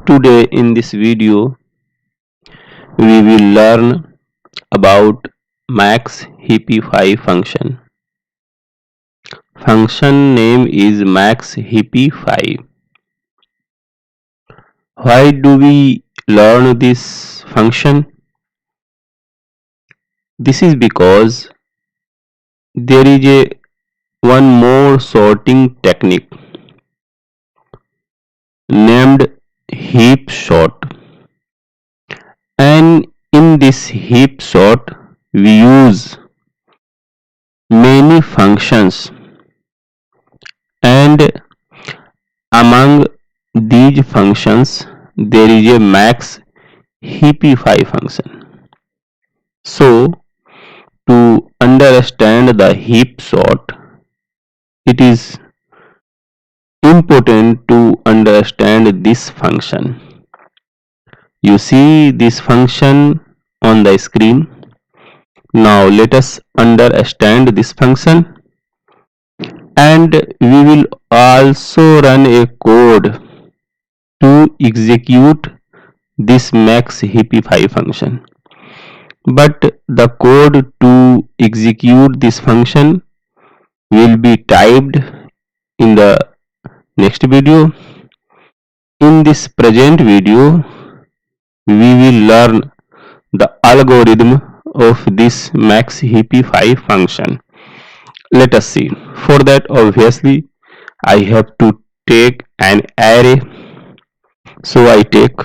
Today in this video we will learn about max Heapify function. Function name is max Heapify. Why do we learn this function? This is because there is a one more sorting technique named heap sort, and in this heap sort we use many functions, and among these functions there is a max Heapify function. So to understand the heap sort, it is important to understand this function. You see this function on the screen. Now let us understand this function, and we will also run a code to execute this max Heapify function. But the code to execute this function will be typed in the next video. In this present video, we will learn the algorithm of this max Heapify function. Let us see. For that, obviously, I have to take an array. So I take,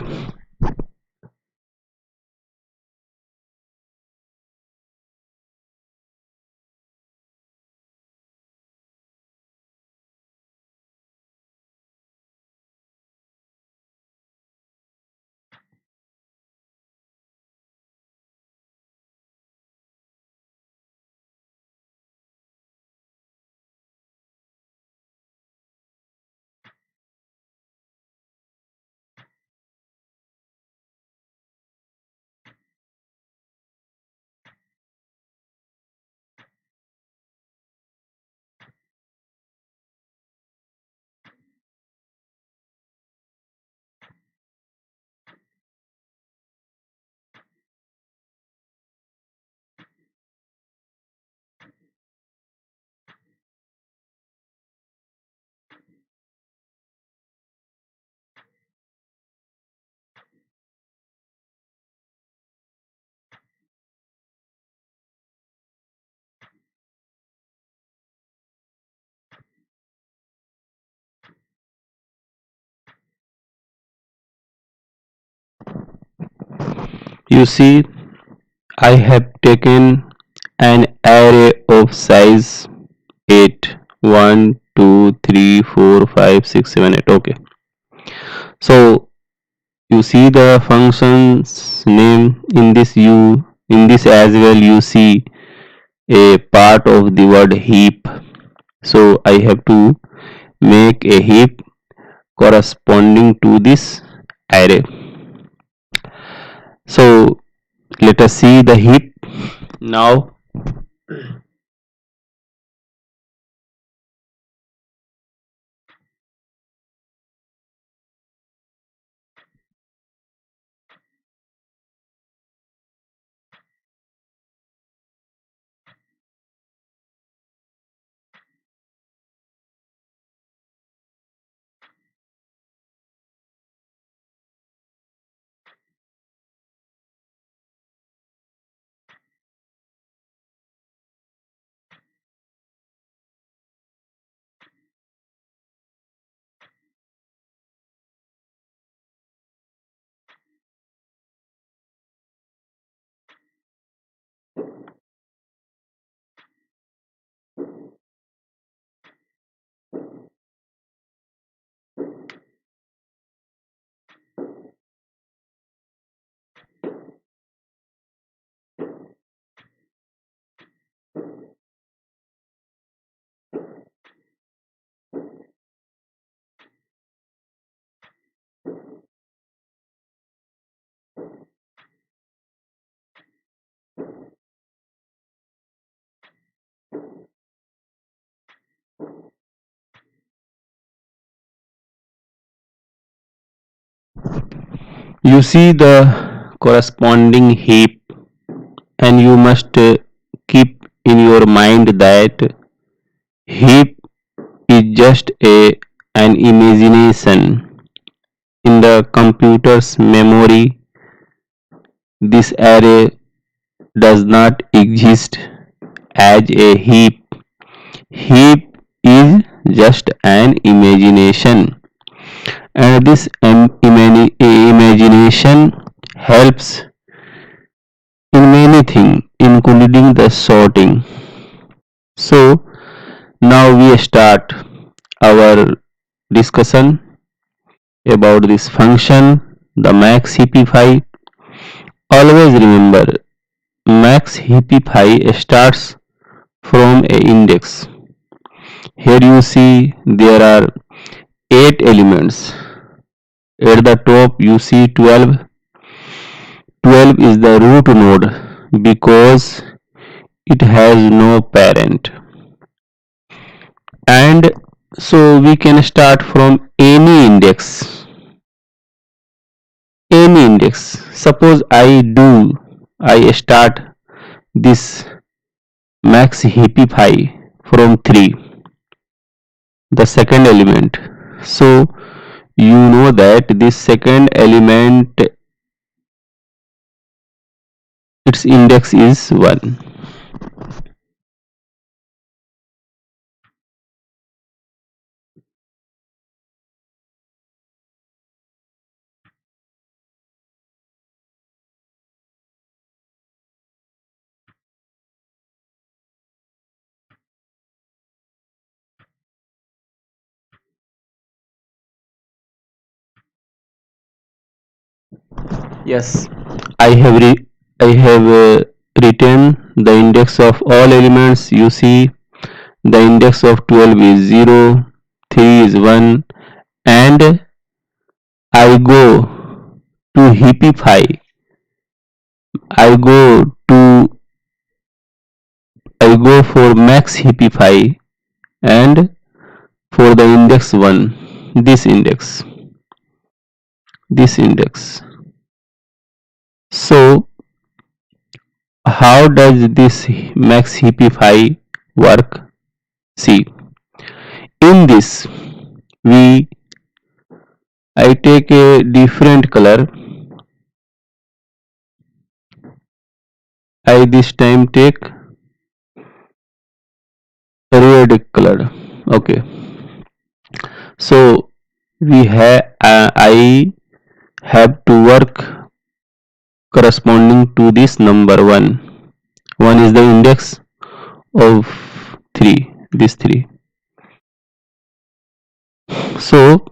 you see, I have taken an array of size 8. 1, 2, 3, 4, 5, 6, 7, 8. Okay. So you see the function's name in this, as well you see a part of the word heap. So I have to make a heap corresponding to this array. So let us see the heap now. You see the corresponding heap, and you must keep in your mind that heap is just an imagination. In the computer's memory, this array does not exist as a heap. Heap is just an imagination, and this imagination helps in many things, including the sorting. So, now we start our discussion about this function, the max Heapify. Always remember, max Heapify starts from a index. Here you see there are 8 elements. At the top you see 12. 12 is the root node because it has no parent. And so we can start from any index. Any index. Suppose I start this max Heapify from 3, the second element. So you know that this second element, its index is 1. Yes, I have written the index of all elements. You see the index of 12 is 0, 3 is 1, and I go to Heapify. I go to I go for max Heapify and for the index 1, this index. So how does this max Heapify work? See, in this we I take a different color. I this time take red color. Okay. So I have to work corresponding to this number 1. 1 is the index of 3, this 3. So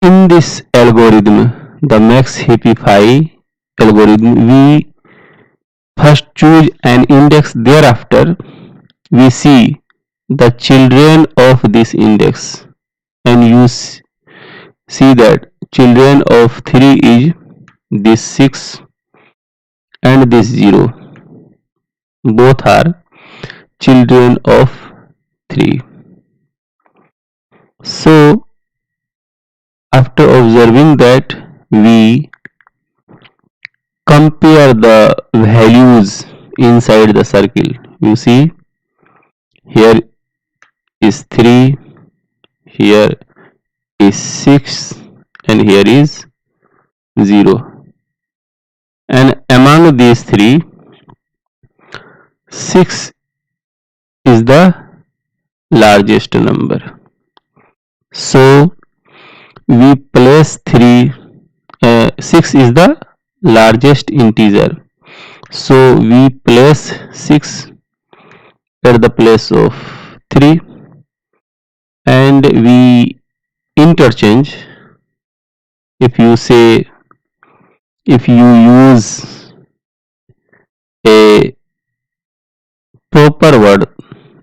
in this algorithm, the max Heapify algorithm, we first choose an index, thereafter we see the children of this index, and you see that children of 3 is this 6 and this 0, both are children of 3. So after observing that, we compare the values inside the circle. You see here is 3, here is 6, and here is 0, and among these 3, 6 is the largest number. So we place 6 is the largest integer, so we place 6 at the place of 3, and we interchange. If you use a proper word,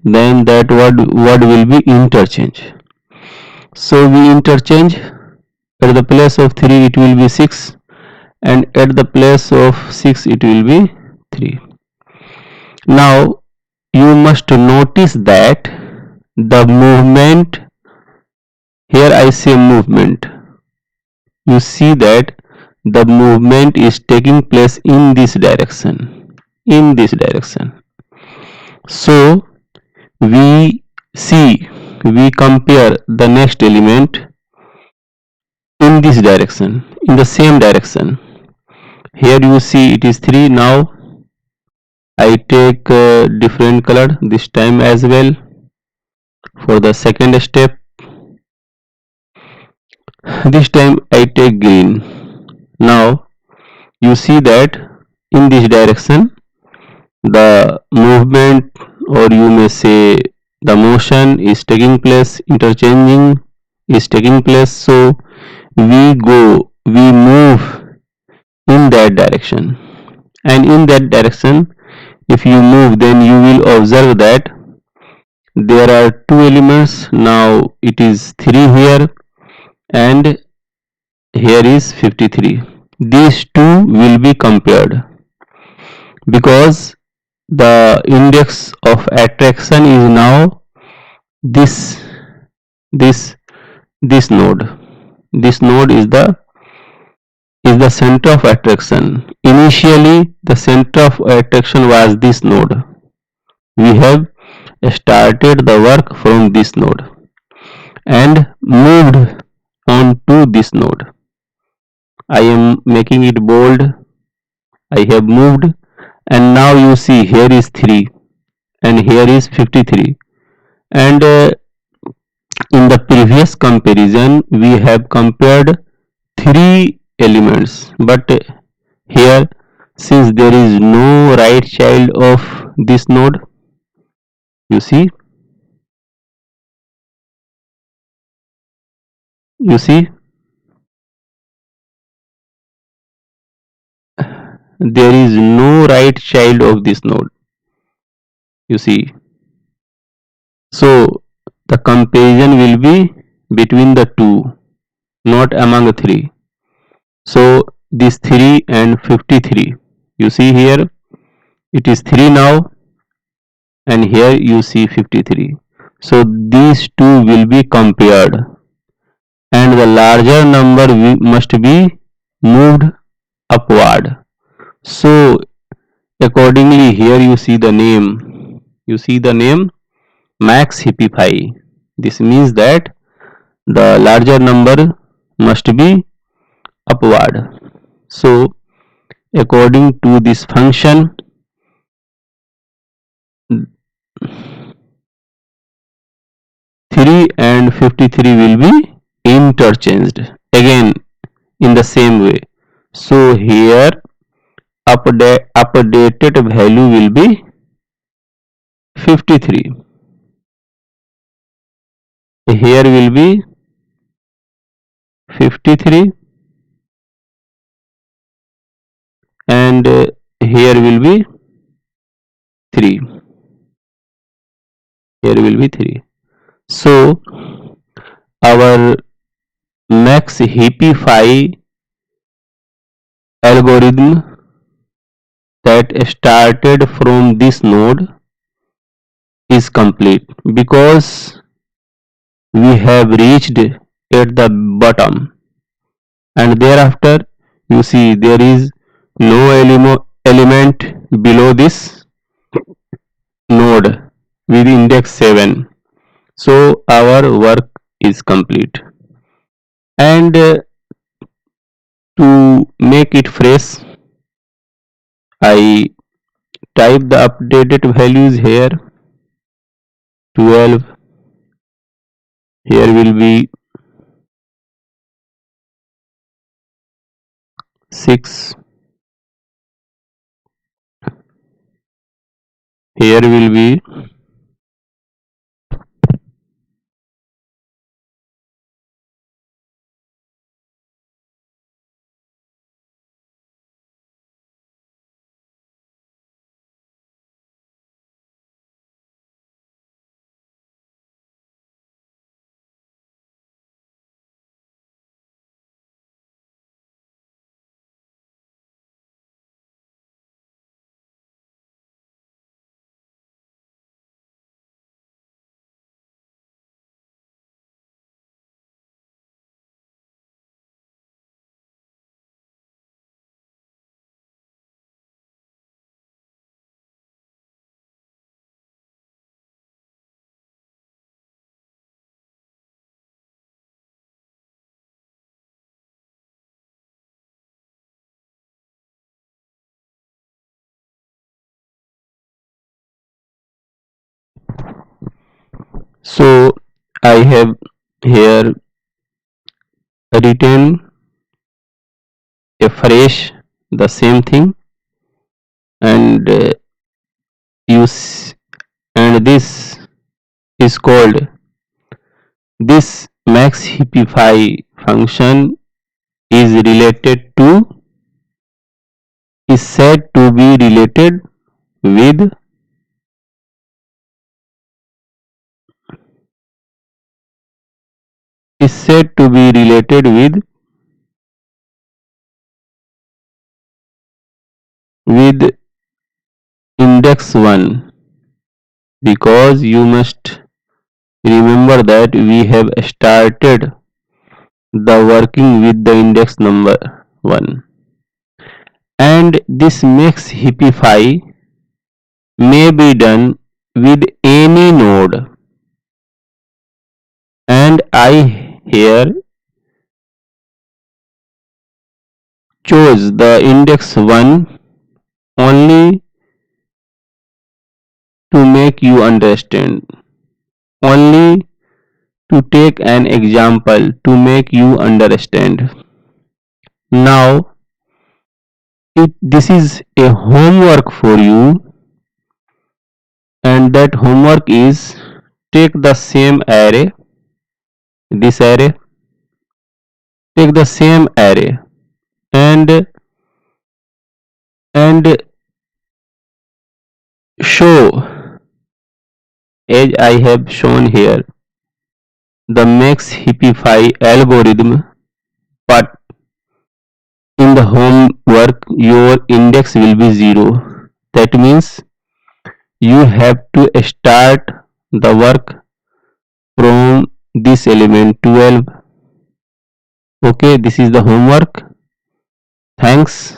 then that word will be interchange. So we interchange. At the place of 3 it will be 6, and at the place of 6 it will be 3. Now you must notice that the movement, here I say movement, you see that the movement is taking place in this direction, in this direction. So we see, we compare the next element in this direction, in the same direction. Here you see it is 3. Now I take different color this time as well. For the second step, this time I take green. Now you see that in this direction the movement, or you may say the motion, is taking place, interchanging is taking place. So we move in that direction, and in that direction if you move, then you will observe that there are two elements. Now it is 3 here, and here is 53. These two will be compared because the index of attraction is now this this this node. This node is the center of attraction. Initially the center of attraction was this node. We have started the work from this node and moved on to this node. I am making it bold. I have moved, and now you see here is 3 and here is 53. And in the previous comparison we have compared 3 elements, but here, since there is no right child of this node, you see, you see there is no right child of this node, you see. So the comparison will be between the two, not among the 3. So this 3 and 53, you see here it is 3 now, and here you see 53. So these two will be compared, and the larger number must be moved upward. So accordingly here you see the name, max Heapify. This means that the larger number must be upward. So according to this function, 3 and 53 will be interchanged again in the same way. So here updated value will be 53. Here will be 53, and here will be 3. Here will be 3. So our max Heapify algorithm that started from this node is complete, because we have reached at the bottom, and thereafter you see there is no element below this node with index 7. So our work is complete, and to make it fresh, I type the updated values here. 12, here will be 6, here will be So I have here written a phrase, the same thing, and use, and this is called, this max Heapify function is related to, is said to be related with, is said to be related with index 1, because you must remember that we have started the working with the index number 1, and this makes Heapify may be done with any node, and I here chose the index 1 only to make you understand, only to take an example to make you understand. Now this is a homework for you, and that homework is, take the same array, this array, take the same array, and show, as I have shown here, the max Heapify algorithm, but in the homework your index will be 0. That means you have to start the work from this element 12. Okay, this is the homework. Thanks.